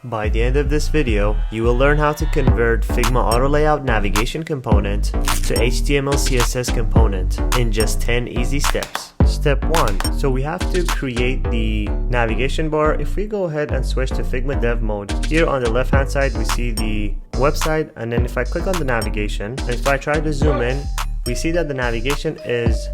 By the end of this video, you will learn how to convert Figma auto layout navigation component to HTML CSS component in just 10 easy steps. Step 1. So we have to create the navigation bar. If we go ahead and switch to Figma dev mode, here on the left hand side we see the website, and then if I click on the navigation and if I try to zoom in, we see that the navigation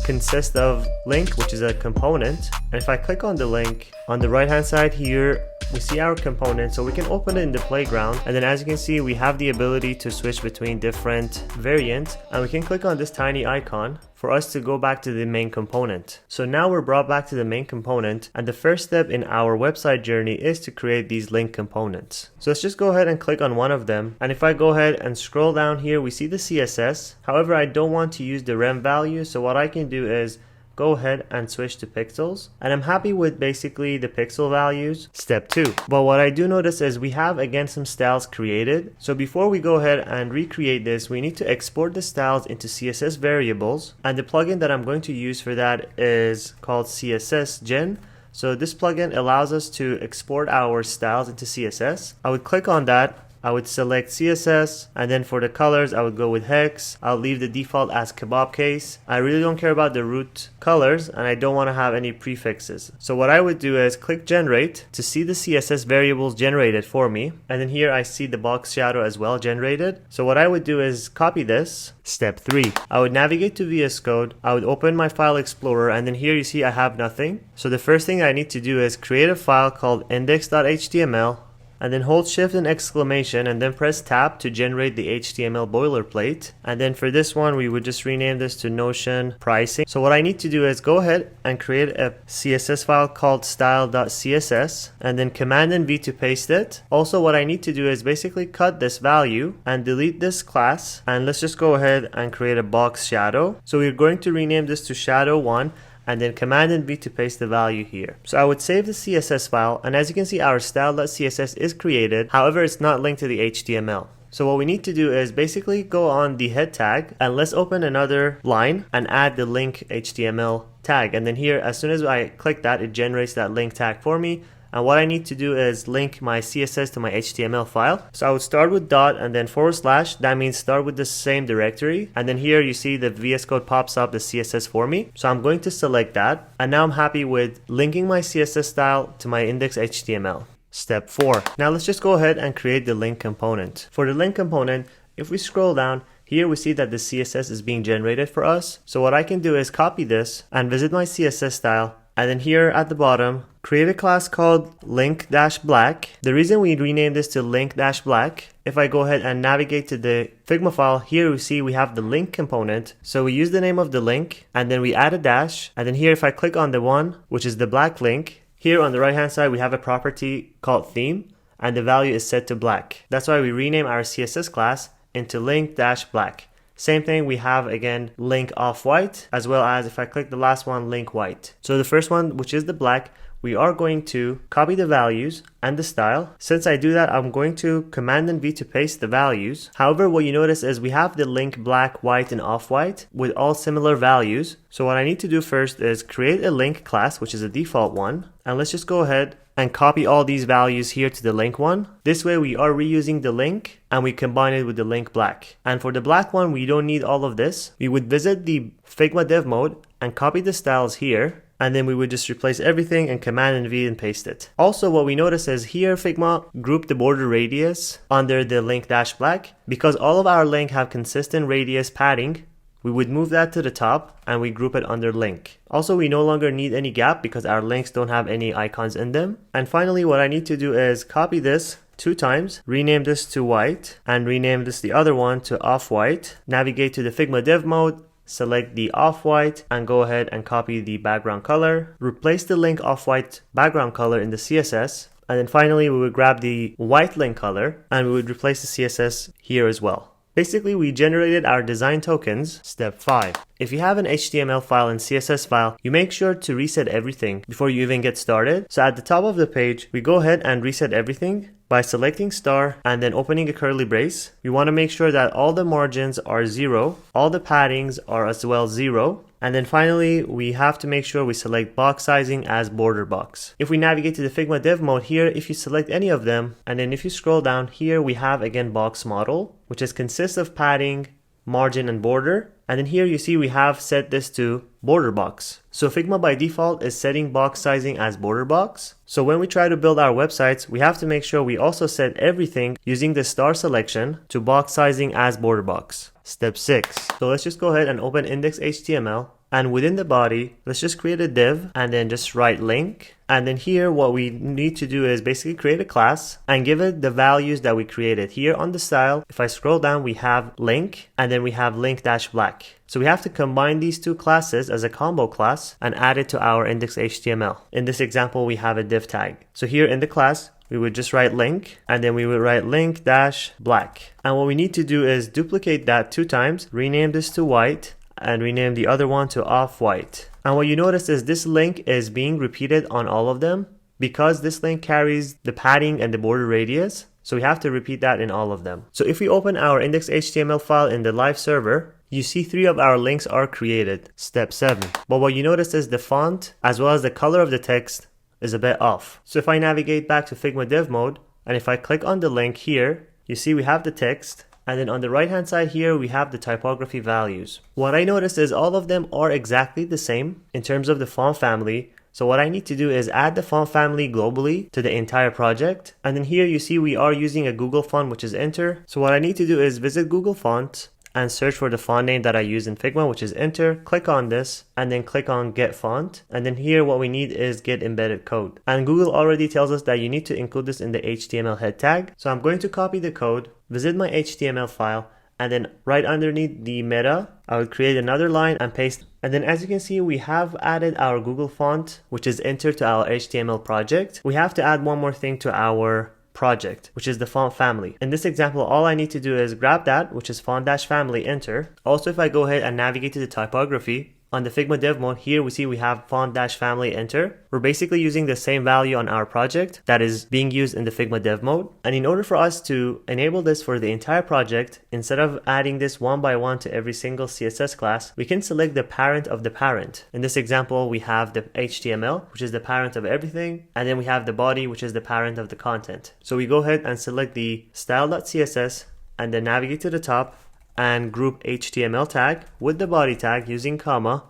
consists of link, which is a component, and if I click on the link on the right hand side here, we see our component, so we can open it in the playground, and then as you can see we have the ability to switch between different variants, and we can click on this tiny icon for us to go back to the main component. So now we're brought back to the main component, and the first step in our website journey is to create these link components. So let's just go ahead and click on one of them, and if I go ahead and scroll down here, we see the CSS. However, I don't want to use the rem value, so what I can do is go ahead and switch to pixels, and I'm happy with basically the pixel values. Step 2. But what I do notice is we have again some styles created. So before we go ahead and recreate this, we need to export the styles into CSS variables, and the plugin that I'm going to use for that is called CSS Gen. So this plugin allows us to export our styles into CSS. I would click on that. I would select CSS, and then for the colors I would go with hex. I'll leave the default as kebab case. I really don't care about the root colors, and I don't want to have any prefixes. So what I would do is click generate to see the CSS variables generated for me, and then here I see the box shadow as well generated. So what I would do is copy this. Step 3. I would navigate to VS Code. I would open my file explorer, and then here you see I have nothing. So the first thing I need to do is create a file called index.html, and then hold shift and exclamation and then press tab to generate the HTML boilerplate. And then for this one we would just rename this to Notion pricing. So what I need to do is go ahead and create a CSS file called style.css, and then Command and V to paste it. Also what I need to do is basically cut this value and delete this class, and let's just go ahead and create a box shadow. So we're going to rename this to shadow1, and then Command and V to paste the value here. So I would save the CSS file, and as you can see our style.css is created. However, it's not linked to the HTML. So what we need to do is basically go on the head tag, and let's open another line and add the link HTML tag. And then here, as soon as I click that, it generates that link tag for me. And what I need to do is link my CSS to my HTML file. So I would start with dot and then /. That means start with the same directory. And then here you see the VS Code pops up the CSS for me. So I'm going to select that. And now I'm happy with linking my CSS style to my index.html. Step 4. Now let's just go ahead and create the link component. For the link component, if we scroll down, here we see that the CSS is being generated for us. So what I can do is copy this and visit my CSS style. And then here at the bottom, create a class called link-black. The reason we renamed this to link-black, if I go ahead and navigate to the Figma file, here we see we have the link component. So we use the name of the link, and then we add a dash. And then here if I click on the one, which is the black link, here on the right hand side we have a property called theme, and the value is set to black. That's why we rename our CSS class into link-black. Same thing, we have again link off-white, as well as if I click the last one, link white. So the first one, which is the black, we are going to copy the values and the style. Since I do that, I'm going to Command and V to paste the values. However, what you notice is we have the link black, white, and off-white with all similar values. So what I need to do first is create a link class, which is a default one. And let's just go ahead and copy all these values here to the link one. This way we are reusing the link and we combine it with the link black. And for the black one, we don't need all of this. We would visit the Figma dev mode and copy the styles here, and then we would just replace everything and Command and V and paste it. Also what we notice is here Figma grouped the border radius under the link-black. Because all of our link have consistent radius padding, we would move that to the top and we group it under link. Also, we no longer need any gap because our links don't have any icons in them. And finally, what I need to do is copy this 2 times, rename this to white, and rename this the other one to off-white. Navigate to the Figma dev mode, select the off-white, and go ahead and copy the background color. Replace the link off-white background color in the CSS. And then finally, we would grab the white link color and we would replace the CSS here as well. Basically, we generated our design tokens. Step 5. If you have an HTML file and CSS file, you make sure to reset everything before you even get started. So at the top of the page, we go ahead and reset everything by selecting star and then opening a curly brace. We want to make sure that all the margins are 0, all the paddings are as well 0, And then finally, we have to make sure we select box sizing as border box. If we navigate to the Figma Dev mode here, if you select any of them, and then if you scroll down here, we have again box model, which consists of padding, margin, and border. And then here you see we have set this to border box. So Figma by default is setting box sizing as border box. So when we try to build our websites, we have to make sure we also set everything using the star selection to box sizing as border box. Step 6. So let's just go ahead and open index.html. And within the body, let's just create a div and then just write link. And then here, what we need to do is basically create a class and give it the values that we created. Here on the style, if I scroll down, we have link and then we have link-black. So we have to combine these two classes as a combo class and add it to our index.html. In this example, we have a div tag. So here in the class, we would just write link and then we would write link-black. And what we need to do is duplicate that 2 times, rename this to white, and rename the other one to off-white. And what you notice is this link is being repeated on all of them because this link carries the padding and the border radius. So we have to repeat that in all of them. So if we open our index.html file in the live server, you see 3 of our links are created. Step 7. But what you notice is the font as well as the color of the text is a bit off. So if I navigate back to Figma Dev mode and if I click on the link here, you see we have the text. And then on the right hand side here, we have the typography values. What I noticed is all of them are exactly the same in terms of the font family. So what I need to do is add the font family globally to the entire project. And then here you see we are using a Google font, which is Enter. So what I need to do is visit Google Fonts and search for the font name that I use in Figma, which is Enter. Click on this and then click on Get Font. And then here what we need is Get Embedded Code. And Google already tells us that you need to include this in the HTML head tag. So I'm going to copy the code, visit my HTML file, and then right underneath the meta, I would create another line and paste. And then as you can see, we have added our Google font, which is Enter, to our HTML project. We have to add one more thing to our project, which is the font family. In this example, all I need to do is grab that, which is font-family, Enter. Also, if I go ahead and navigate to the typography, on the Figma Dev mode, here we see we have font-family, Enter. We're basically using the same value on our project that is being used in the Figma Dev mode. And in order for us to enable this for the entire project, instead of adding this one by one to every single CSS class, we can select the parent of the parent. In this example, we have the HTML, which is the parent of everything. And then we have the body, which is the parent of the content. So we go ahead and select the style.css and then navigate to the top and group HTML tag with the body tag using comma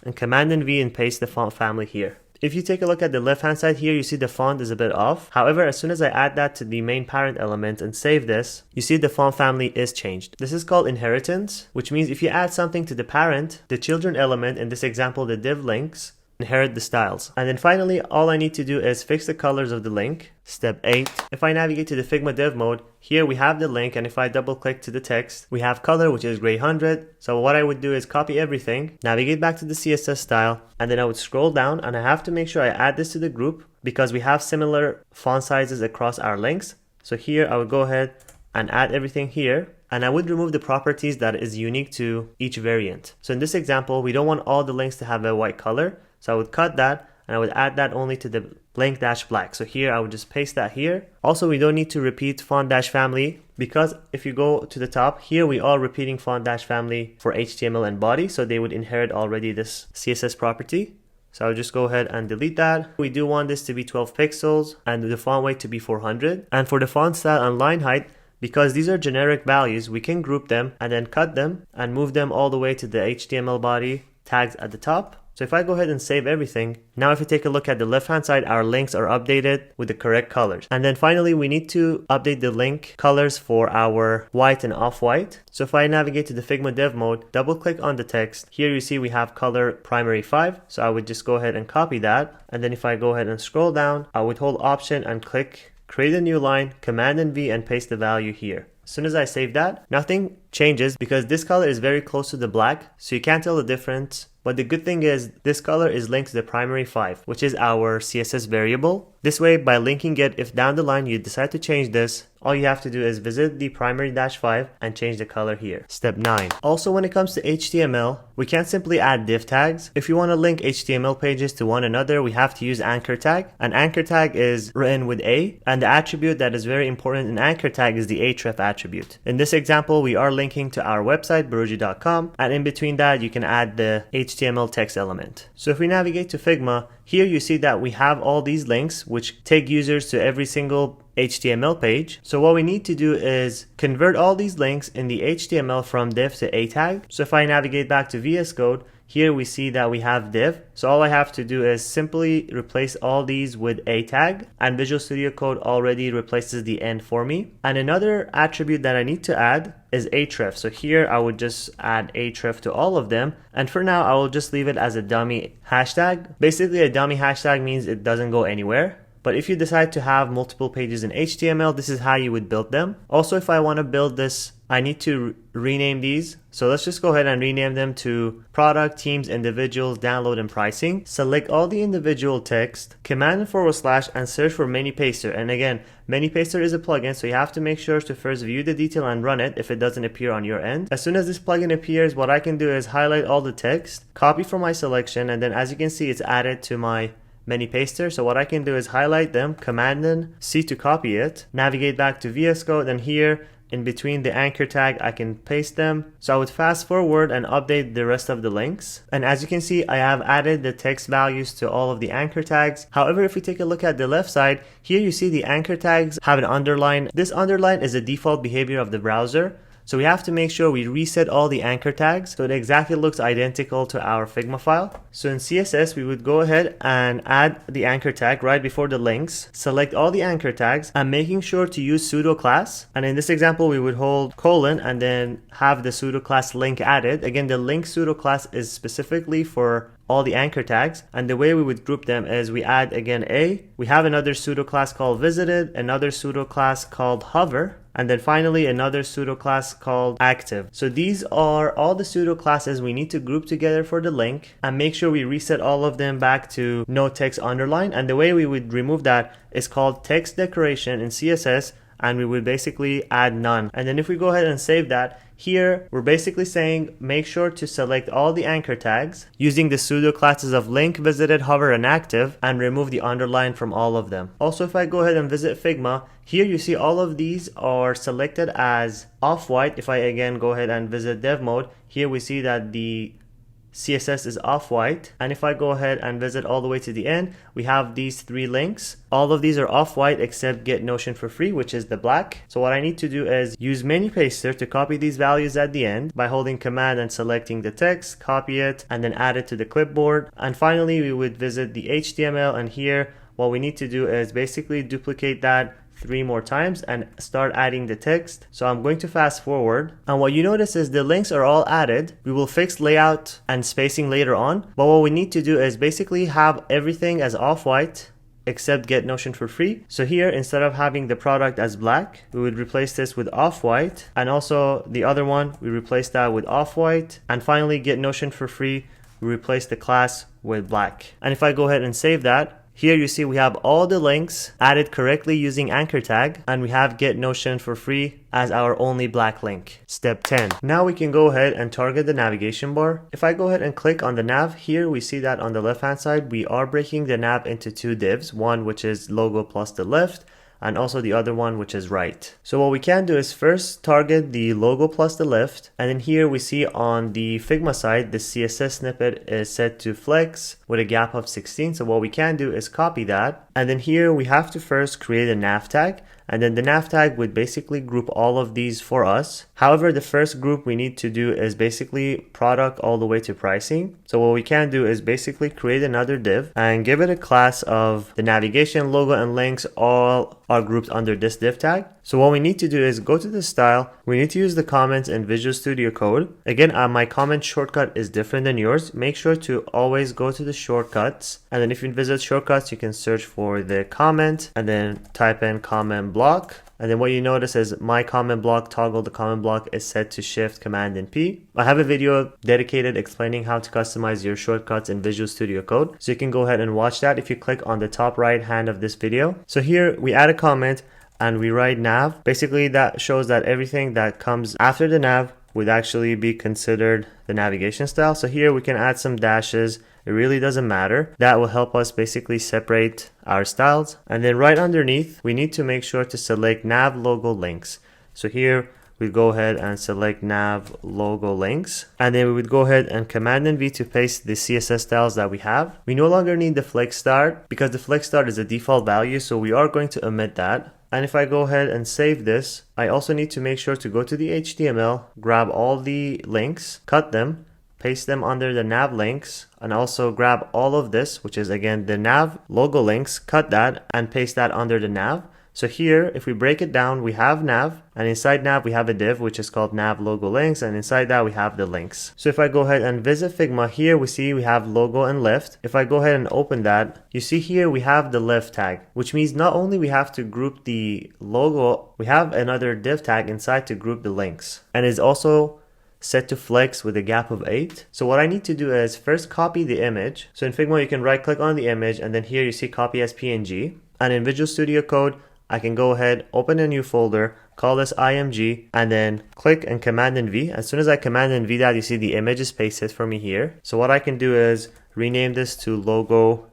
and Command and V and paste the font family here. If you take a look at the left hand side here, you see the font is a bit off. However, as soon as I add that to the main parent element and save this, you see the font family is changed. This is called inheritance, which means if you add something to the parent, the children element, in this example the div links, inherit the styles. And then finally, all I need to do is fix the colors of the link. Step 8. If I navigate to the Figma Dev mode, here we have the link, and if I double click to the text, we have color, which is gray 100. So what I would do is copy everything, navigate back to the CSS style, and then I would scroll down, and I have to make sure I add this to the group because we have similar font sizes across our links. So here I would go ahead and add everything here. And I would remove the properties that is unique to each variant. So in this example, we don't want all the links to have a white color. So I would cut that and I would add that only to the link-black. So here I would just paste that here. Also, we don't need to repeat font-family because if you go to the top here, we are repeating font-family for HTML and body. So they would inherit already this CSS property. So I'll just go ahead and delete that. We do want this to be 12 pixels and the font weight to be 400. And for the font style and line height, because these are generic values, we can group them and then cut them and move them all the way to the HTML body tags at the top. So if I go ahead and save everything, now if you take a look at the left hand side, our links are updated with the correct colors. And then finally, we need to update the link colors for our white and off-white. So if I navigate to the Figma Dev mode, double click on the text, here you see we have color primary 5. So I would just go ahead and copy that. And then if I go ahead and scroll down, I would hold Option and click create a new line, Command and V, and paste the value here. As soon as I save that, nothing changes because this color is very close to the black, so you can't tell the difference. But the good thing is this color is linked to the primary 5, which is our CSS variable. This way, by linking it, if down the line you decide to change this, all you have to do is visit the primary-5 and change the color here. Step 9. Also, when it comes to HTML, we can't simply add div tags. If you want to link HTML pages to one another, we have to use anchor tag. An anchor tag is written with A, and the attribute that is very important in anchor tag is the href attribute. In this example, we are linking to our website, baruji.com, and in between that, you can add the HTML HTML text element. So if we navigate to Figma, here you see that we have all these links which take users to every single HTML page. So what we need to do is convert all these links in the HTML from div to a tag. So if I navigate back to VS Code, here we see that we have div. So all I have to do is simply replace all these with a tag, and Visual Studio Code already replaces the end for me. And another attribute that I need to add is href. So here I would just add href to all of them. And for now, I will just leave it as a dummy hashtag. Basically, a dummy hashtag means it doesn't go anywhere. But if you decide to have multiple pages in HTML, this is how you would build them. Also, if I want to build this, I need to rename these. So let's just go ahead and rename them to product, teams, individuals, download, and pricing. Select all the individual text, command and / and search for ManyPaster. And again, ManyPaster is a plugin, so you have to make sure to first view the detail and run it if it doesn't appear on your end. As soon as this plugin appears, what I can do is highlight all the text, copy from my selection, and then as you can see, it's added to my ManyPaster. So what I can do is highlight them, command and C to copy it, navigate back to VS Code, and here in between the anchor tag I can paste them. So I would fast forward and update the rest of the links, and as you can see, I have added the text values to all of the anchor tags. However, if we take a look at the left side, here you see the anchor tags have an underline. This underline is a default behavior of the browser. So we have to make sure we reset all the anchor tags so it exactly looks identical to our Figma file. So in CSS, we would go ahead and add the anchor tag right before the links, select all the anchor tags, and making sure to use pseudo class. And in this example, we would hold colon and then have the pseudo class link added. Again, the link pseudo class is specifically for all the anchor tags, and the way we would group them is we add again we have another pseudo class called visited, another pseudo class called hover, and then finally another pseudo class called active. So these are all the pseudo classes we need to group together for the link, and make sure we reset all of them back to no text underline. And the way we would remove that is called text decoration in CSS, and we would basically add none. And then if we go ahead and save that, here we're basically saying make sure to select all the anchor tags using the pseudo classes of link, visited, hover, and active, and remove the underline from all of them. Also, if I go ahead and visit Figma, here you see all of these are selected as off-white. If I again go ahead and visit dev mode, here we see that the CSS is off-white, and if I go ahead and visit all the way to the end, we have these 3 links. All of these are off-white except get Notion for free, which is the black. So what I need to do is use ManyPaster to copy these values at the end by holding command and selecting the text, copy it, and then add it to the clipboard. And finally, we would visit the HTML, and here what we need to do is basically duplicate that 3 more times and start adding the text. So I'm going to fast forward, and what you notice is the links are all added. We will fix layout and spacing later on, but what we need to do is basically have everything as off-white except get Notion for free. So here, instead of having the product as black, we would replace this with off-white, and also the other one, we replace that with off-white, and finally get Notion for free, we replace the class with black. And if I go ahead and save that, here you see we have all the links added correctly using anchor tag, and we have get Notion for free as our only black link. Step 10. Now we can go ahead and target the navigation bar. If I go ahead and click on the nav, here we see that on the left hand side we are breaking the nav into 2 divs, one which is logo plus the left, and also the other one which is right. So what we can do is first target the logo plus the left, and then here we see on the Figma side the CSS snippet is set to flex with a gap of 16. So what we can do is copy that, and then here we have to first create a nav tag, and then the nav tag would basically group all of these for us. However, the first group we need to do is basically product all the way to pricing. So what we can do is basically create another div and give it a class of the navigation, logo, and links all are grouped under this div tag. So what we need to do is go to the style. We need to use the comments in Visual Studio Code. Again, my comment shortcut is different than yours. Make sure to always go to the shortcuts. And then if you visit shortcuts, you can search for the comment and then type in comment block. And then what you notice is my comment block toggle, the comment block is set to Shift, Command, and P. I have a video dedicated explaining how to customize your shortcuts in Visual Studio Code. So you can go ahead and watch that if you click on the top right hand of this video. So here we add a comment and we write nav. Basically that shows that everything that comes after the nav would actually be considered the navigation style. So here we can add some dashes. It really doesn't matter. That will help us basically separate our styles. And then right underneath, we need to make sure to select nav logo links. So here we'd go ahead and select nav logo links, and then we would go ahead and Command and V to paste the CSS styles that we have. We no longer need the flex start because the flex start is a default value, so we are going to omit that. And if I go ahead and save this, I also need to make sure to go to the HTML, grab all the links, cut them, paste them under the nav links, and also grab all of this, which is again the nav logo links, cut that and paste that under the nav. So here, if we break it down, we have nav, and inside nav we have a div which is called nav logo links, and inside that we have the links. So if I go ahead and visit Figma, here we see we have logo and lift. If I go ahead and open that, you see here we have the lift tag, which means not only we have to group the logo, we have another div tag inside to group the links, and it's also set to flex with a gap of 8. So what I need to do is first copy the image. So in Figma you can right click on the image, and then here you see copy as PNG, and in Visual Studio Code I can go ahead, open a new folder, call this IMG, and then click and Command and V. As soon as I Command and V that, you see the image is pasted for me here. So what I can do is rename this to logo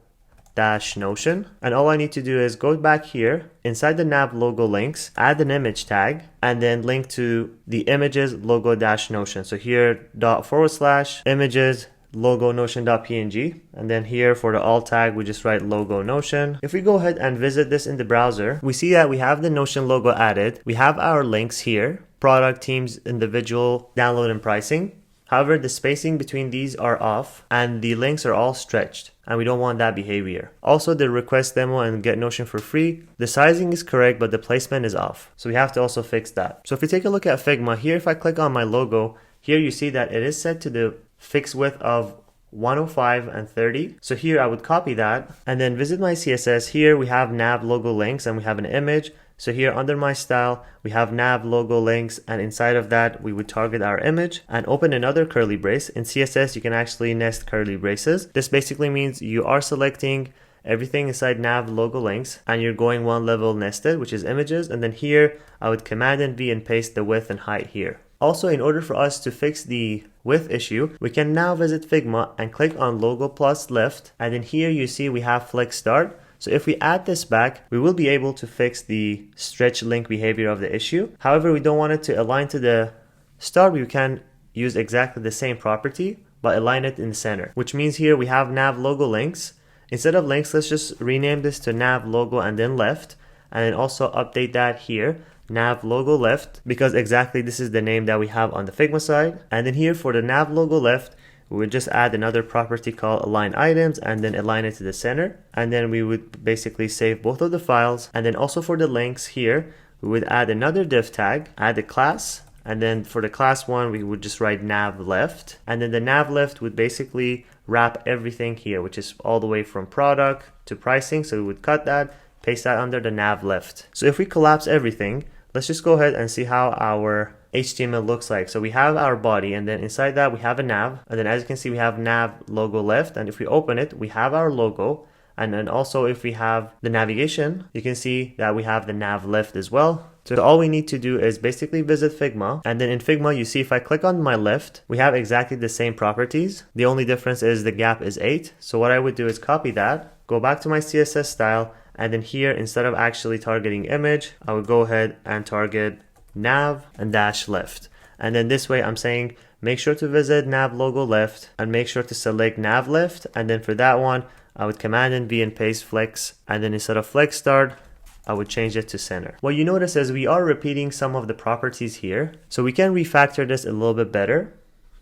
Notion, and all I need to do is go back here inside the nav logo links, add an image tag, and then link to the images logo Notion. So here / images logo notion.png, and then here for the alt tag we just write logo Notion. If we go ahead and visit this in the browser, we see that we have the Notion logo added. We have our links here, product, teams, individual, download, and pricing. However, the spacing between these are off and the links are all stretched, and we don't want that behavior. Also, the request demo and get Notion for free, the sizing is correct but the placement is off, so we have to also fix that. So if we take a look at Figma, here if I click on my logo, here you see that it is set to the fixed width of 105 and 30. So here I would copy that and then visit my CSS. Here we have nav logo links and we have an image. So here under my style, we have nav logo links, and inside of that, we would target our image and open another curly brace. In CSS, you can actually nest curly braces. This basically means you are selecting everything inside nav logo links and you're going one level nested, which is images. And then here, I would Command and V and paste the width and height here. Also, in order for us to fix the width issue, we can now visit Figma and click on logo plus lift. And then here you see we have flex start. So if we add this back, we will be able to fix the stretch link behavior of the issue. However, we don't want it to align to the start. We can use exactly the same property, but align it in the center, which means here we have nav logo links. Instead of links, let's just rename this to nav logo and then left, and then also update that here, nav logo left, because exactly this is the name that we have on the Figma side. And then here for the nav logo left, we would just add another property called align items and then align it to the center. And then we would basically save both of the files. And then also for the links here, we would add another div tag, add a class. And then for the class one, we would just write nav left. And then the nav left would basically wrap everything here, which is all the way from product to pricing. So we would cut that, paste that under the nav left. So if we collapse everything, let's just go ahead and see how our HTML looks like. So we have our body, and then inside that we have a nav, and then as you can see we have nav logo left, and if we open it we have our logo. And then also if we have the navigation, you can see that we have the nav left as well. So all we need to do is basically visit Figma, and then in Figma you see if I click on my left, we have exactly the same properties. The only difference is the gap is 8. So what I would do is copy that, go back to my CSS style, and then here instead of actually targeting image, I would go ahead and target nav and dash left. And then this way I'm saying make sure to visit nav logo left and make sure to select nav left, and then for that one I would Command and V and paste flex, and then instead of flex start I would change it to center. What you notice is we are repeating some of the properties here, so we can refactor this a little bit better.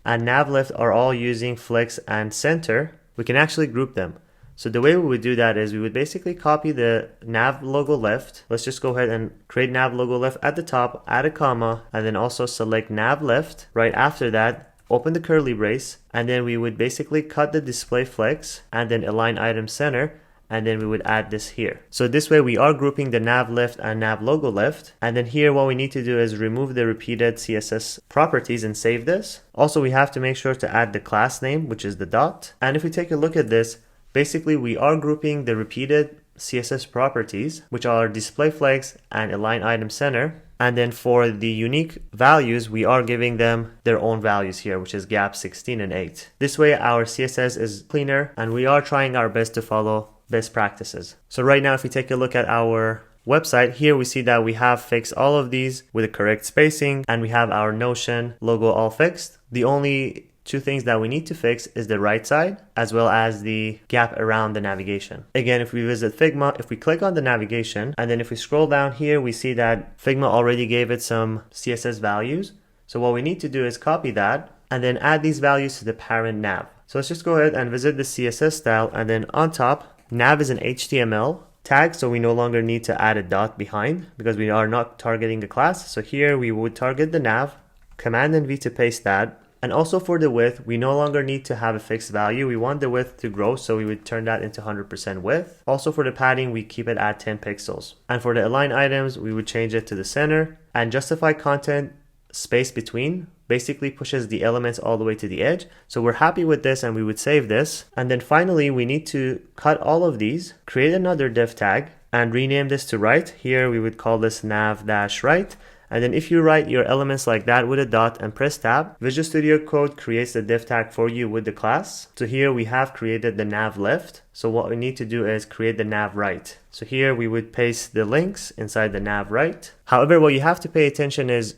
And nav left are all using flex and center. We can actually group them. So the way we would do that is we would basically copy the nav logo left. Let's just go ahead and create nav logo left at the top, add a comma, and then also select nav left. Right after that, open the curly brace, and then we would basically cut the display flex and then align item center, and then we would add this here. So this way we are grouping the nav left and nav logo left. And then here what we need to do is remove the repeated CSS properties and save this. Also we have to make sure to add the class name, which is the dot. And if we take a look at this, basically we are grouping the repeated CSS properties, which are display flex and align item center. And then for the unique values, we are giving them their own values here, which is gap 16 and 8. This way our CSS is cleaner and we are trying our best to follow best practices. So right now if we take a look at our website, here we see that we have fixed all of these with the correct spacing, and we have our Notion logo all fixed. The only two things that we need to fix is the right side as well as the gap around the navigation. Again, if we visit Figma, if we click on the navigation and then if we scroll down here, we see that Figma already gave it some CSS values. So what we need to do is copy that and then add these values to the parent nav. So let's just go ahead and visit the CSS style, and then on top, nav is an HTML tag, so we no longer need to add a dot behind because we are not targeting a class. So here we would target the nav, Command and V to paste that. And also for the width, we no longer need to have a fixed value. We want the width to grow, so we would turn that into 100% width. Also for the padding, we keep it at 10 pixels. And for the align items, we would change it to the center. And justify content space between basically pushes the elements all the way to the edge. So we're happy with this and we would save this. And then finally, we need to cut all of these, create another div tag and rename this to right. Here we would call this nav-right. And then if you write your elements like that with a dot and press tab, Visual Studio Code creates the div tag for you with the class. So here we have created the nav left. So what we need to do is create the nav right. So here we would paste the links inside the nav right. However, what you have to pay attention is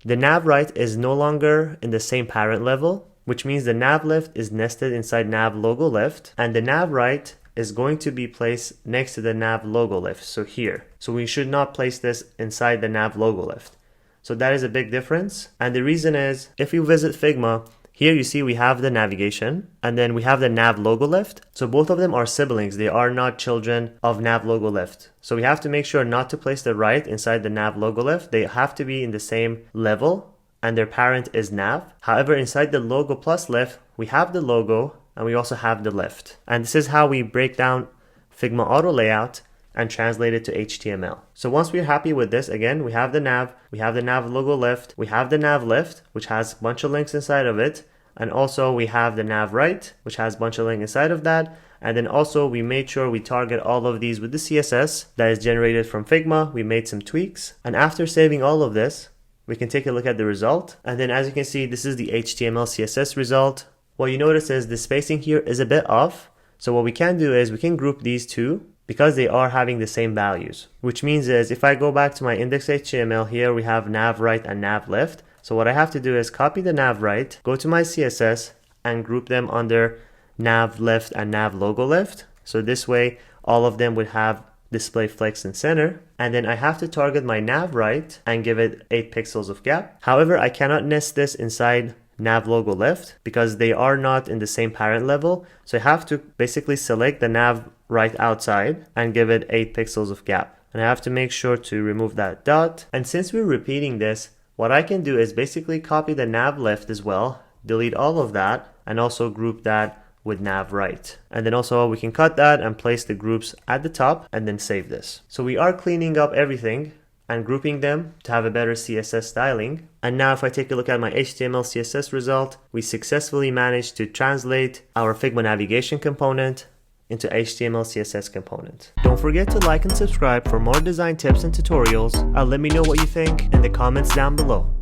the nav right is no longer in the same parent level, which means the nav left is nested inside nav logo left, and the nav right is going to be placed next to the nav logo left, so here. So we should not place this inside the nav logo left. So that is a big difference. And the reason is, if you visit Figma, here you see we have the navigation and then we have the nav logo left. So both of them are siblings. They are not children of nav logo left. So we have to make sure not to place the right inside the nav logo left. They have to be in the same level and their parent is nav. However, inside the logo plus left, we have the logo and we also have the left. And this is how we break down Figma auto layout and translate it to HTML. So once we're happy with this, again, we have the nav logo left, we have the nav left, which has a bunch of links inside of it. And also we have the nav right, which has a bunch of links inside of that. And then also we made sure we target all of these with the CSS that is generated from Figma. We made some tweaks. And after saving all of this, we can take a look at the result. And then as you can see, this is the HTML CSS result. What you notice is the spacing here is a bit off. So what we can do is we can group these two because they are having the same values, which means is if I go back to my index.html, here we have nav right and nav left. So what I have to do is copy the nav right, go to my CSS and group them under nav left and nav logo left. So this way, all of them would have display flex and center. And then I have to target my nav right and give it 8 pixels of gap. However, I cannot nest this inside nav logo left because they are not in the same parent level. So I have to basically select the nav right outside and give it 8 pixels of gap. And I have to make sure to remove that dot. And since we're repeating this, what I can do is basically copy the nav left as well, delete all of that, and also group that with nav right. And then also we can cut that and place the groups at the top and then save this. So we are cleaning up everything and grouping them to have a better CSS styling. And now if I take a look at my HTML CSS result, we successfully managed to translate our Figma navigation component into HTML CSS component. Don't forget to like and subscribe for more design tips and tutorials, and let me know what you think in the comments down below.